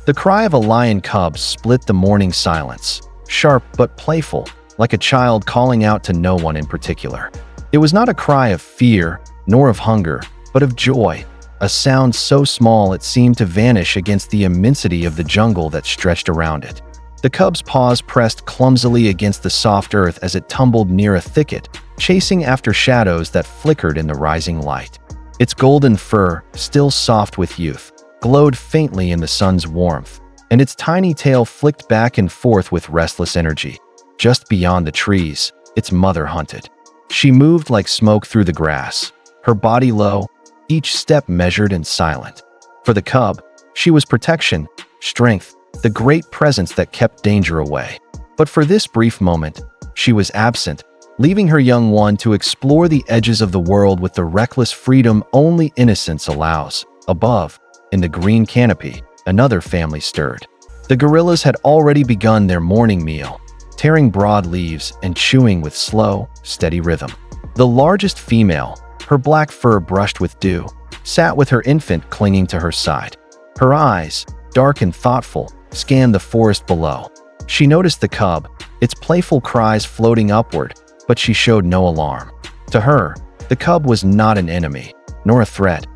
The cry of a lion cub split the morning silence, sharp but playful, like a child calling out to no one in particular. It was not a cry of fear, nor of hunger, but of joy, a sound so small it seemed to vanish against the immensity of the jungle that stretched around it. The cub's paws pressed clumsily against the soft earth as it tumbled near a thicket, chasing after shadows that flickered in the rising light. Its golden fur, still soft with youth, glowed faintly in the sun's warmth, and its tiny tail flicked back and forth with restless energy. Just beyond the trees, its mother hunted. She moved like smoke through the grass, her body low, each step measured and silent. For the cub, she was protection, strength, the great presence that kept danger away. But for this brief moment, she was absent, leaving her young one to explore the edges of the world with the reckless freedom only innocence allows. Above, in the green canopy, another family stirred. The gorillas had already begun their morning meal, tearing broad leaves and chewing with slow, steady rhythm. The largest female, her black fur brushed with dew, sat with her infant clinging to her side. Her eyes, dark and thoughtful, scanned the forest below. She noticed the cub, its playful cries floating upward, but she showed no alarm. To her, the cub was not an enemy, nor a threat,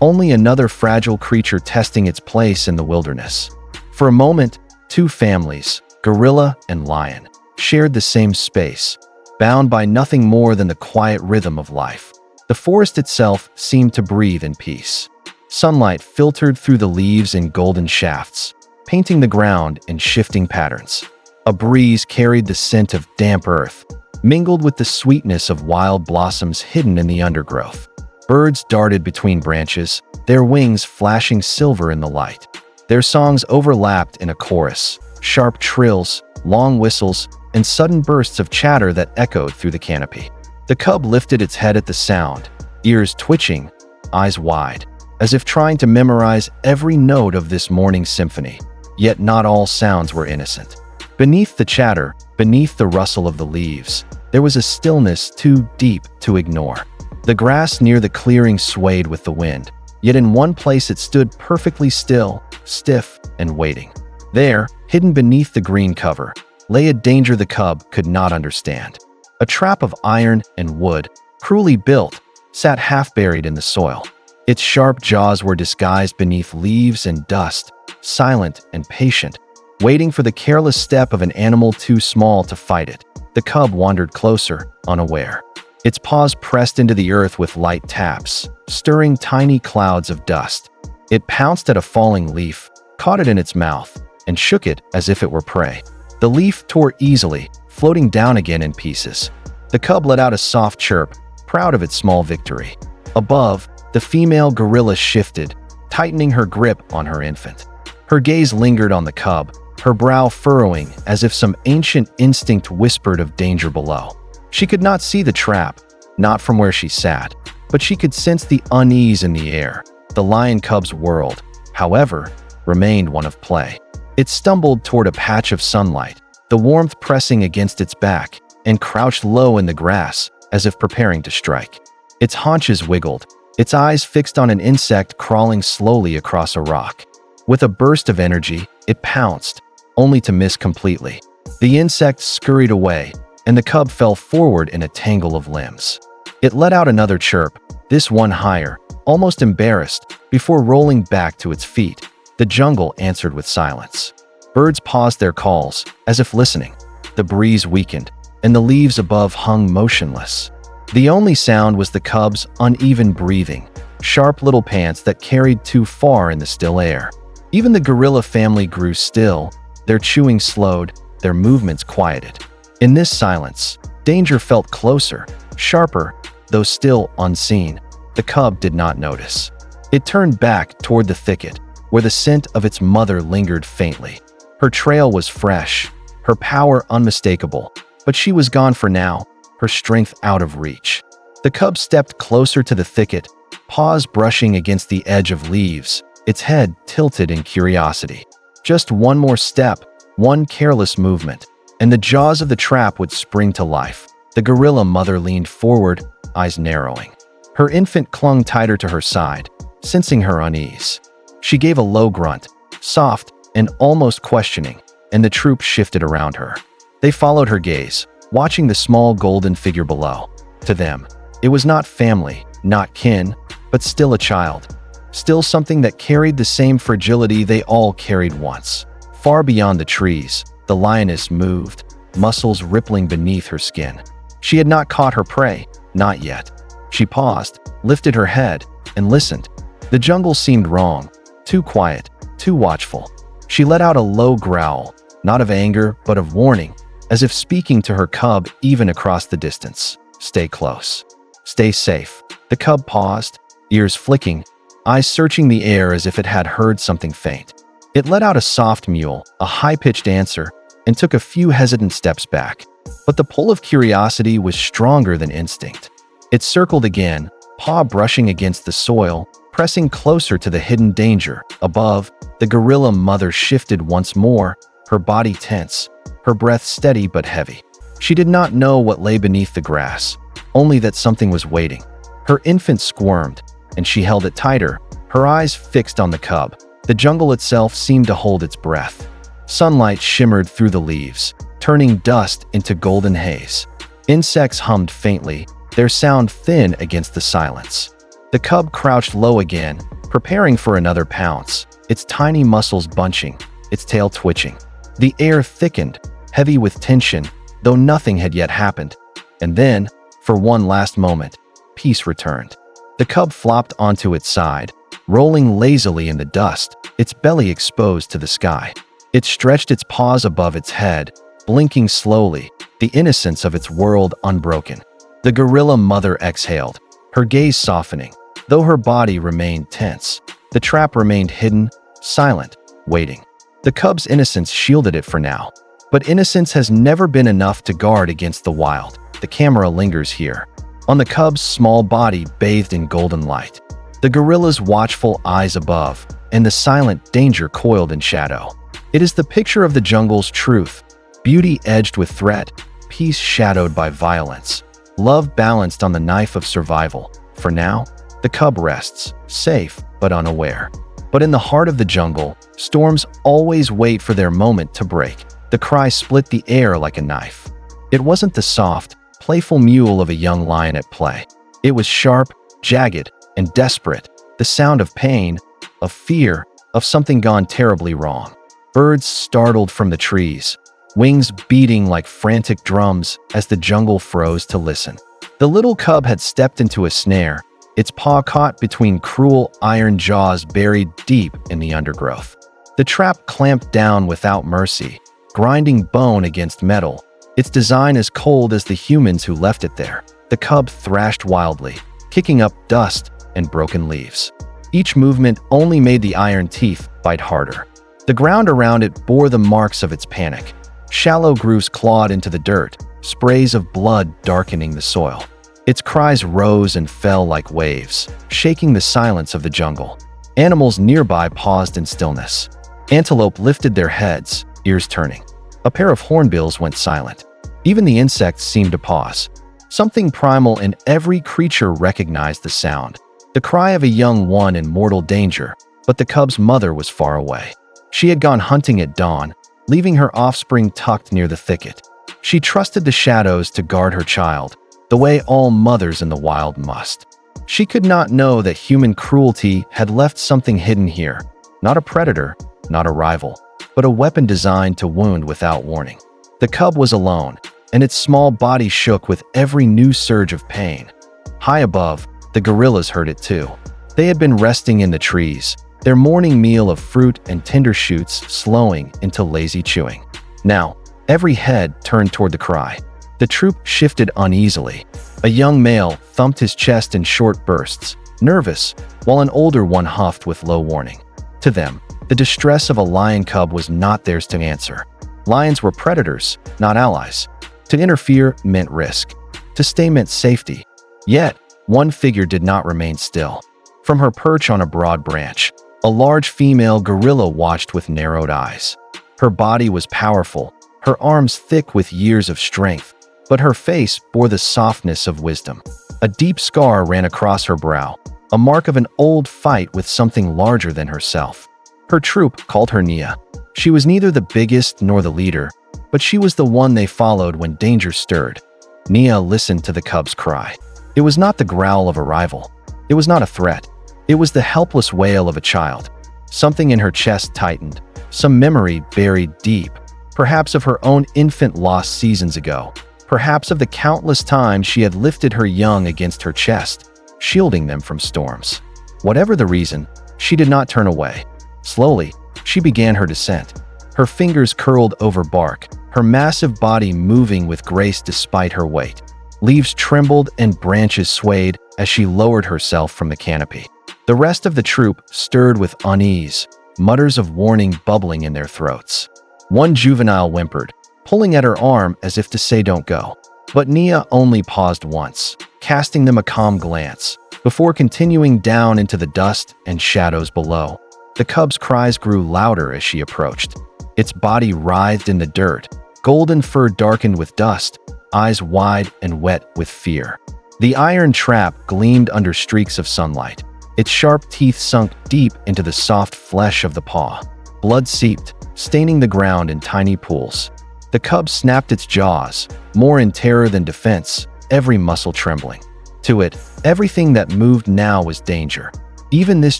only another fragile creature testing its place in the wilderness. For a moment, two families, gorilla and lion, shared the same space, bound by nothing more than the quiet rhythm of life. The forest itself seemed to breathe in peace. Sunlight filtered through the leaves in golden shafts, painting the ground in shifting patterns. A breeze carried the scent of damp earth, mingled with the sweetness of wild blossoms hidden in the undergrowth. Birds darted between branches, their wings flashing silver in the light. Their songs overlapped in a chorus, sharp trills, long whistles, and sudden bursts of chatter that echoed through the canopy. The cub lifted its head at the sound, ears twitching, eyes wide, as if trying to memorize every note of this morning symphony. Yet not all sounds were innocent. Beneath the chatter, beneath the rustle of the leaves, there was a stillness too deep to ignore. The grass near the clearing swayed with the wind, yet in one place it stood perfectly still, stiff, and waiting. There, hidden beneath the green cover, lay a danger the cub could not understand. A trap of iron and wood, cruelly built, sat half buried in the soil. Its sharp jaws were disguised beneath leaves and dust, silent and patient, waiting for the careless step of an animal too small to fight it. The cub wandered closer, unaware. Its paws pressed into the earth with light taps, stirring tiny clouds of dust. It pounced at a falling leaf, caught it in its mouth, and shook it as if it were prey. The leaf tore easily, floating down again in pieces. The cub let out a soft chirp, proud of its small victory. Above, the female gorilla shifted, tightening her grip on her infant. Her gaze lingered on the cub, her brow furrowing as if some ancient instinct whispered of danger below. She could not see the trap, not from where she sat, but she could sense the unease in the air. The lion cub's world, however, remained one of play. It stumbled toward a patch of sunlight, the warmth pressing against its back, and crouched low in the grass, as if preparing to strike. Its haunches wiggled, its eyes fixed on an insect crawling slowly across a rock. With a burst of energy, it pounced, only to miss completely. The insect scurried away, and the cub fell forward in a tangle of limbs. It let out another chirp, this one higher, almost embarrassed, before rolling back to its feet. The jungle answered with silence. Birds paused their calls, as if listening. The breeze weakened, and the leaves above hung motionless. The only sound was the cub's uneven breathing, sharp little pants that carried too far in the still air. Even the gorilla family grew still, their chewing slowed, their movements quieted. In this silence, danger felt closer, sharper, though still unseen. The cub did not notice. It turned back toward the thicket, where the scent of its mother lingered faintly. Her trail was fresh, her power unmistakable, but she was gone for now, her strength out of reach. The cub stepped closer to the thicket, paws brushing against the edge of leaves, its head tilted in curiosity. Just one more step, one careless movement, and the jaws of the trap would spring to life. The gorilla mother leaned forward, eyes narrowing. Her infant clung tighter to her side, sensing her unease. She gave a low grunt, soft, and almost questioning, and the troop shifted around her. They followed her gaze, watching the small golden figure below. To them, it was not family, not kin, but still a child. Still something that carried the same fragility they all carried once. Far beyond the trees, the lioness moved, muscles rippling beneath her skin. She had not caught her prey, not yet. She paused, lifted her head, and listened. The jungle seemed wrong, too quiet, too watchful. She let out a low growl, not of anger, but of warning, as if speaking to her cub even across the distance. Stay close. Stay safe. The cub paused, ears flicking, eyes searching the air as if it had heard something faint. It let out a soft mewl, a high-pitched answer, and took a few hesitant steps back. But the pull of curiosity was stronger than instinct. It circled again, paw brushing against the soil, pressing closer to the hidden danger. Above, the gorilla mother shifted once more, her body tense, her breath steady but heavy. She did not know what lay beneath the grass, only that something was waiting. Her infant squirmed, and she held it tighter, her eyes fixed on the cub. The jungle itself seemed to hold its breath. Sunlight shimmered through the leaves, turning dust into golden haze. Insects hummed faintly, their sound thin against the silence. The cub crouched low again, preparing for another pounce, its tiny muscles bunching, its tail twitching. The air thickened, heavy with tension, though nothing had yet happened. And then, for one last moment, peace returned. The cub flopped onto its side, rolling lazily in the dust, its belly exposed to the sky. It stretched its paws above its head, blinking slowly, the innocence of its world unbroken. The gorilla mother exhaled, her gaze softening, though her body remained tense. The trap remained hidden, silent, waiting. The cub's innocence shielded it for now. But innocence has never been enough to guard against the wild. The camera lingers here, on the cub's small body bathed in golden light. The gorilla's watchful eyes above, and the silent danger coiled in shadow. It is the picture of the jungle's truth, beauty edged with threat, peace shadowed by violence, love balanced on the knife of survival. For now, the cub rests, safe but unaware. But in the heart of the jungle, storms always wait for their moment to break. The cry split the air like a knife. It wasn't the soft, playful mewl of a young lion at play. It was sharp, jagged, and desperate, the sound of pain, of fear, of something gone terribly wrong. Birds startled from the trees, wings beating like frantic drums as the jungle froze to listen. The little cub had stepped into a snare, its paw caught between cruel iron jaws buried deep in the undergrowth. The trap clamped down without mercy, grinding bone against metal, its design as cold as the humans who left it there. The cub thrashed wildly, kicking up dust and broken leaves. Each movement only made the iron teeth bite harder. The ground around it bore the marks of its panic. Shallow grooves clawed into the dirt, sprays of blood darkening the soil. Its cries rose and fell like waves, shaking the silence of the jungle. Animals nearby paused in stillness. Antelope lifted their heads, ears turning. A pair of hornbills went silent. Even the insects seemed to pause. Something primal in every creature recognized the sound. The cry of a young one in mortal danger, but the cub's mother was far away. She had gone hunting at dawn, leaving her offspring tucked near the thicket. She trusted the shadows to guard her child, the way all mothers in the wild must. She could not know that human cruelty had left something hidden here, not a predator, not a rival, but a weapon designed to wound without warning. The cub was alone, and its small body shook with every new surge of pain. High above, the gorillas heard it too. They had been resting in the trees, their morning meal of fruit and tender shoots slowing into lazy chewing. Now, every head turned toward the cry. The troop shifted uneasily. A young male thumped his chest in short bursts, nervous, while an older one huffed with low warning. To them, the distress of a lion cub was not theirs to answer. Lions were predators, not allies. To interfere meant risk. To stay meant safety. Yet, one figure did not remain still. From her perch on a broad branch, a large female gorilla watched with narrowed eyes. Her body was powerful, her arms thick with years of strength, but her face bore the softness of wisdom. A deep scar ran across her brow, a mark of an old fight with something larger than herself. Her troop called her Nia, She was neither the biggest nor the leader, but she was the one they followed when danger stirred. Nia listened to the cub's cry. It was not the growl of a rival. It was not a threat. It was the helpless wail of a child. Something in her chest tightened, some memory buried deep, perhaps of her own infant lost seasons ago, perhaps of the countless times she had lifted her young against her chest, shielding them from storms. Whatever the reason, she did not turn away. Slowly, she began her descent. Her fingers curled over bark, her massive body moving with grace despite her weight. Leaves trembled and branches swayed as she lowered herself from the canopy. The rest of the troop stirred with unease, mutters of warning bubbling in their throats. One juvenile whimpered, pulling at her arm as if to say don't go. But Nia only paused once, casting them a calm glance, before continuing down into the dust and shadows below. The cub's cries grew louder as she approached. Its body writhed in the dirt, golden fur darkened with dust, eyes wide and wet with fear. The iron trap gleamed under streaks of sunlight. Its sharp teeth sunk deep into the soft flesh of the paw. Blood seeped, staining the ground in tiny pools. The cub snapped its jaws, more in terror than defense, every muscle trembling. To it, everything that moved now was danger. Even this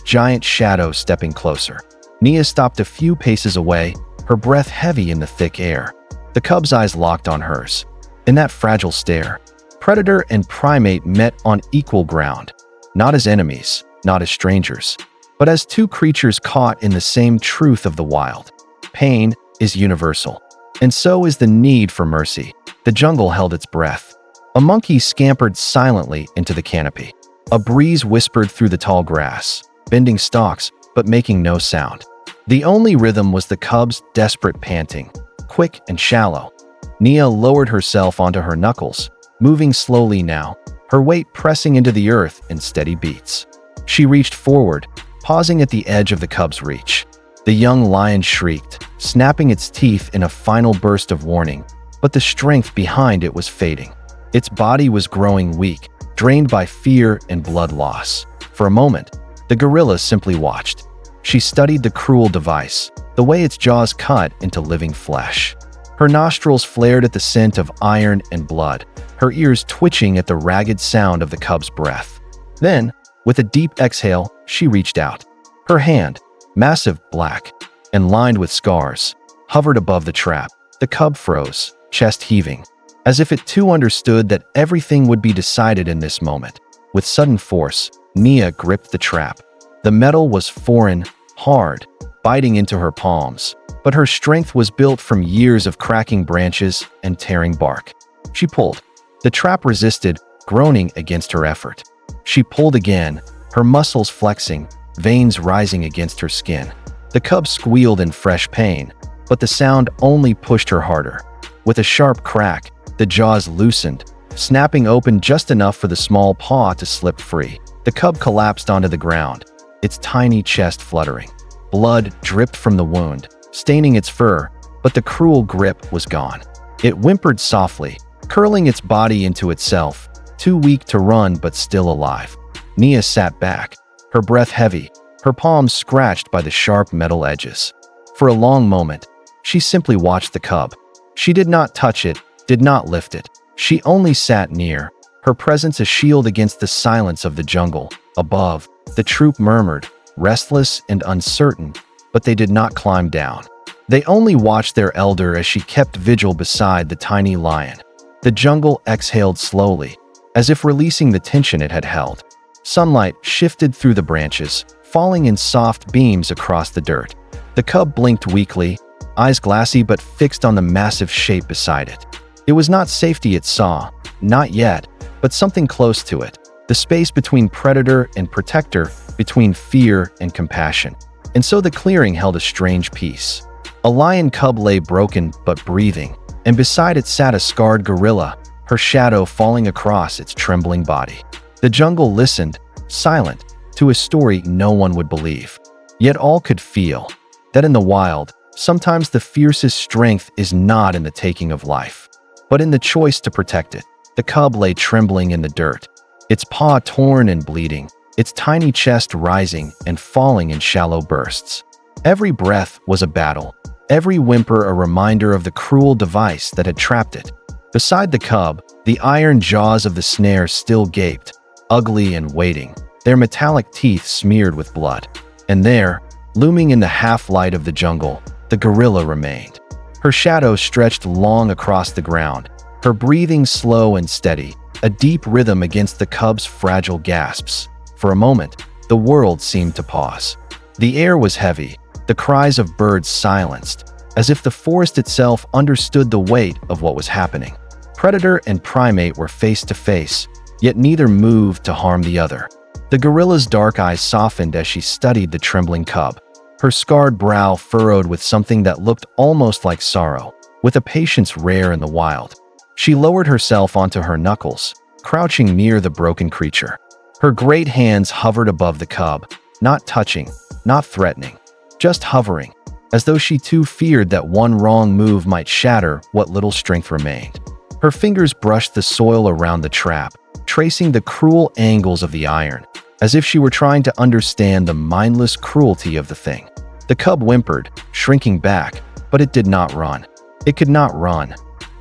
giant shadow stepping closer. Nia stopped a few paces away, her breath heavy in the thick air. The cub's eyes locked on hers. In that fragile stare, predator and primate met on equal ground, not as enemies, not as strangers, but as two creatures caught in the same truth of the wild. Pain is universal, and so is the need for mercy. The jungle held its breath. A monkey scampered silently into the canopy. A breeze whispered through the tall grass, bending stalks but making no sound. The only rhythm was the cub's desperate panting, quick and shallow. Nia lowered herself onto her knuckles, moving slowly now, her weight pressing into the earth in steady beats. She reached forward, pausing at the edge of the cub's reach. The young lion shrieked, snapping its teeth in a final burst of warning, but the strength behind it was fading. Its body was growing weak, drained by fear and blood loss. For a moment, the gorilla simply watched. She studied the cruel device, the way its jaws cut into living flesh. Her nostrils flared at the scent of iron and blood, her ears twitching at the ragged sound of the cub's breath. Then, with a deep exhale, she reached out. Her hand, massive, black, and lined with scars, hovered above the trap. The cub froze, chest heaving, as if it too understood that everything would be decided in this moment. With sudden force, Nia gripped the trap. The metal was foreign, hard, biting into her palms, but her strength was built from years of cracking branches and tearing bark. She pulled. The trap resisted, groaning against her effort. She pulled again, her muscles flexing, veins rising against her skin. The cub squealed in fresh pain, but the sound only pushed her harder. With a sharp crack, the jaws loosened, snapping open just enough for the small paw to slip free. The cub collapsed onto the ground, its tiny chest fluttering. Blood dripped from the wound, staining its fur, but the cruel grip was gone. It whimpered softly, curling its body into itself, too weak to run but still alive. Nia sat back, her breath heavy, her palms scratched by the sharp metal edges. For a long moment, she simply watched the cub. She did not touch it, did not lift it. She only sat near, her presence a shield against the silence of the jungle. Above, the troop murmured, restless and uncertain, but they did not climb down. They only watched their elder as she kept vigil beside the tiny lion. The jungle exhaled slowly, as if releasing the tension it had held. Sunlight shifted through the branches, falling in soft beams across the dirt. The cub blinked weakly, eyes glassy but fixed on the massive shape beside it. It was not safety it saw, not yet, but something close to it. The space between predator and protector, between fear and compassion. And so the clearing held a strange peace. A lion cub lay broken but breathing, and beside it sat a scarred gorilla, her shadow falling across its trembling body. The jungle listened, silent, to a story no one would believe. Yet all could feel that in the wild, sometimes the fiercest strength is not in the taking of life, but in the choice to protect it. The cub lay trembling in the dirt, its paw torn and bleeding, its tiny chest rising and falling in shallow bursts. Every breath was a battle, every whimper a reminder of the cruel device that had trapped it. Beside the cub, the iron jaws of the snare still gaped, ugly and waiting, their metallic teeth smeared with blood. And there, looming in the half-light of the jungle, the gorilla remained. Her shadow stretched long across the ground, her breathing slow and steady, a deep rhythm against the cub's fragile gasps. For a moment, the world seemed to pause. The air was heavy, the cries of birds silenced, as if the forest itself understood the weight of what was happening. Predator and primate were face to face, yet neither moved to harm the other. The gorilla's dark eyes softened as she studied the trembling cub, her scarred brow furrowed with something that looked almost like sorrow, with a patience rare in the wild. She lowered herself onto her knuckles, crouching near the broken creature. Her great hands hovered above the cub, not touching, not threatening, just hovering, as though she too feared that one wrong move might shatter what little strength remained. Her fingers brushed the soil around the trap, tracing the cruel angles of the iron, as if she were trying to understand the mindless cruelty of the thing. The cub whimpered, shrinking back, but it did not run. It could not run.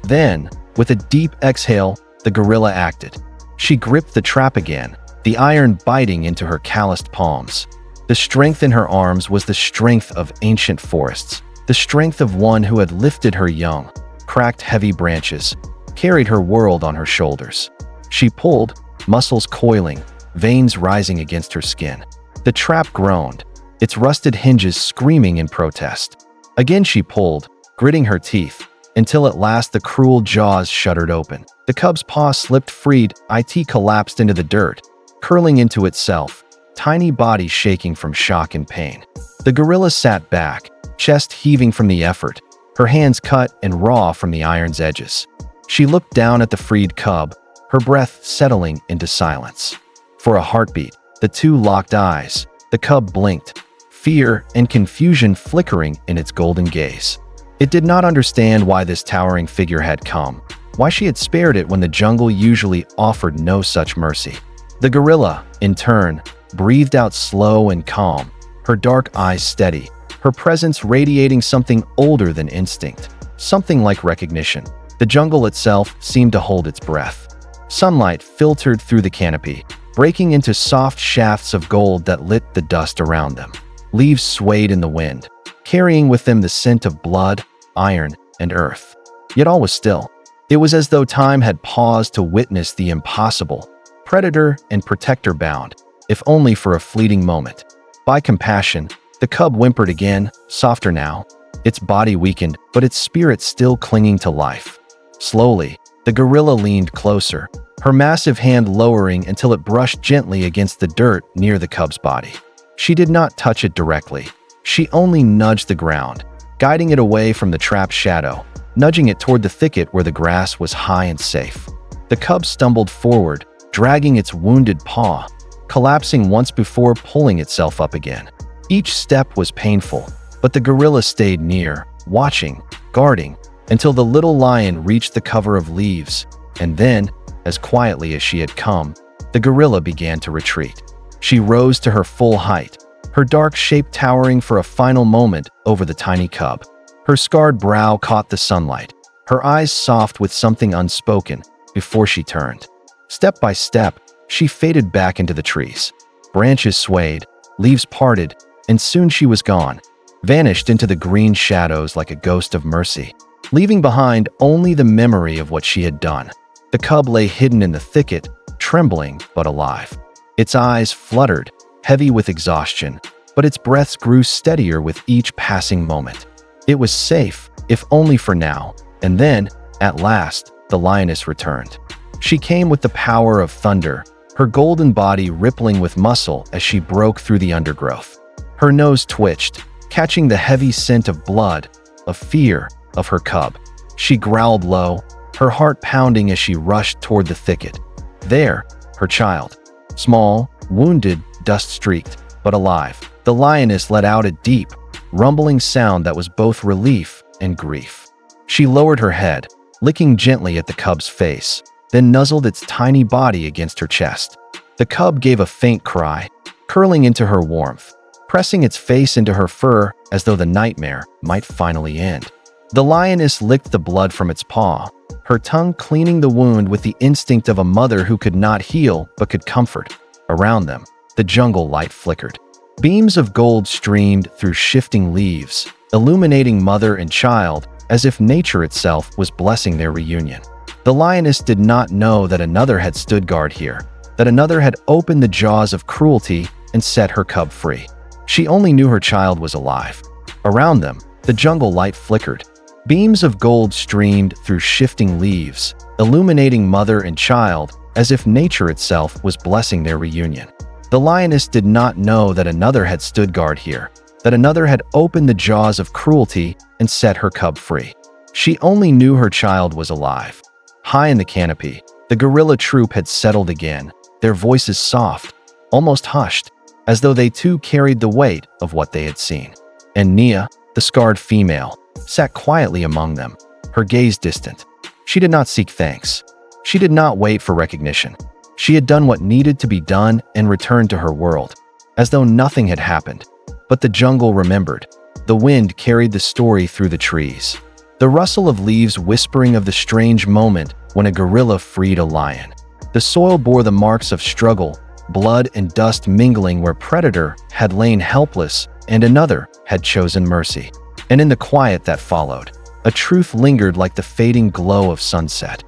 Then, with a deep exhale, the gorilla acted. She gripped the trap again, the iron biting into her calloused palms. The strength in her arms was the strength of ancient forests, the strength of one who had lifted her young, cracked heavy branches, carried her world on her shoulders. She pulled, muscles coiling, veins rising against her skin. The trap groaned, its rusted hinges screaming in protest. Again she pulled, gritting her teeth, until at last the cruel jaws shuddered open. The cub's paw slipped freed, it collapsed into the dirt, curling into itself, tiny body shaking from shock and pain. The gorilla sat back, chest heaving from the effort, her hands cut and raw from the iron's edges. She looked down at the freed cub, her breath settling into silence. For a heartbeat, the two locked eyes. The cub blinked, fear and confusion flickering in its golden gaze. It did not understand why this towering figure had come, why she had spared it when the jungle usually offered no such mercy. The gorilla, in turn, breathed out slow and calm, her dark eyes steady, her presence radiating something older than instinct, something like recognition. The jungle itself seemed to hold its breath. Sunlight filtered through the canopy, breaking into soft shafts of gold that lit the dust around them. Leaves swayed in the wind, carrying with them the scent of blood, iron, and earth. Yet all was still. It was as though time had paused to witness the impossible. Predator and protector bound, if only for a fleeting moment. By compassion, the cub whimpered again, softer now. Its body weakened, but its spirit still clinging to life. Slowly, the gorilla leaned closer, her massive hand lowering until it brushed gently against the dirt near the cub's body. She did not touch it directly. She only nudged the ground, guiding it away from the trap's shadow, nudging it toward the thicket where the grass was high and safe. The cub stumbled forward, dragging its wounded paw, collapsing once before pulling itself up again. Each step was painful, but the gorilla stayed near, watching, guarding, until the little lion reached the cover of leaves, and then, as quietly as she had come, the gorilla began to retreat. She rose to her full height, her dark shape towering for a final moment over the tiny cub. Her scarred brow caught the sunlight, her eyes soft with something unspoken, before she turned. Step by step, she faded back into the trees. Branches swayed, leaves parted, and soon she was gone, vanished into the green shadows like a ghost of mercy, leaving behind only the memory of what she had done. The cub lay hidden in the thicket, trembling but alive. Its eyes fluttered, heavy with exhaustion, but its breaths grew steadier with each passing moment. It was safe, if only for now, and then, at last, the lioness returned. She came with the power of thunder, her golden body rippling with muscle as she broke through the undergrowth. Her nose twitched, catching the heavy scent of blood, of fear, of her cub. She growled low, her heart pounding as she rushed toward the thicket. There, her child. Small, wounded, dust-streaked, but alive. The lioness let out a deep, rumbling sound that was both relief and grief. She lowered her head, licking gently at the cub's face, then nuzzled its tiny body against her chest. The cub gave a faint cry, curling into her warmth. pressing its face into her fur as though the nightmare might finally end. The lioness licked the blood from its paw, her tongue cleaning the wound with the instinct of a mother who could not heal but could comfort. Around them, the jungle light flickered. Beams of gold streamed through shifting leaves, illuminating mother and child as if nature itself was blessing their reunion. The lioness did not know that another had stood guard here, that another had opened the jaws of cruelty and set her cub free. She only knew her child was alive. Around them, the jungle light flickered. Beams of gold streamed through shifting leaves, illuminating mother and child as if nature itself was blessing their reunion. The lioness did not know that another had stood guard here, that another had opened the jaws of cruelty and set her cub free. She only knew her child was alive. High in the canopy, the gorilla troop had settled again, their voices soft, almost hushed, as though they too carried the weight of what they had seen. And Nia, the scarred female, sat quietly among them, her gaze distant. She did not seek thanks. She did not wait for recognition. She had done what needed to be done and returned to her world, as though nothing had happened. But the jungle remembered. The wind carried the story through the trees. The rustle of leaves whispering of the strange moment when a gorilla freed a lion. The soil bore the marks of struggle, blood and dust mingling where predator had lain helpless and another had chosen mercy. And in the quiet that followed, a truth lingered like the fading glow of sunset.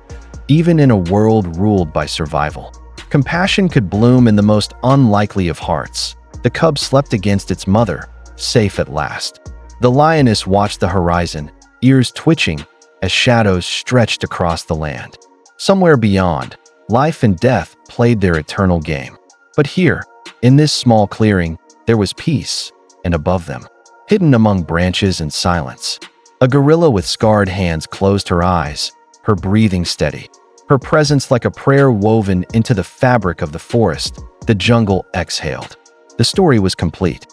Even in a world ruled by survival, compassion could bloom in the most unlikely of hearts. The cub slept against its mother, safe at last. The lioness watched the horizon, ears twitching as shadows stretched across the land. Somewhere beyond, life and death played their eternal game. But here, in this small clearing, there was peace, and above them, hidden among branches and silence, a gorilla with scarred hands closed her eyes, her breathing steady, her presence like a prayer woven into the fabric of the forest. The jungle exhaled. The story was complete.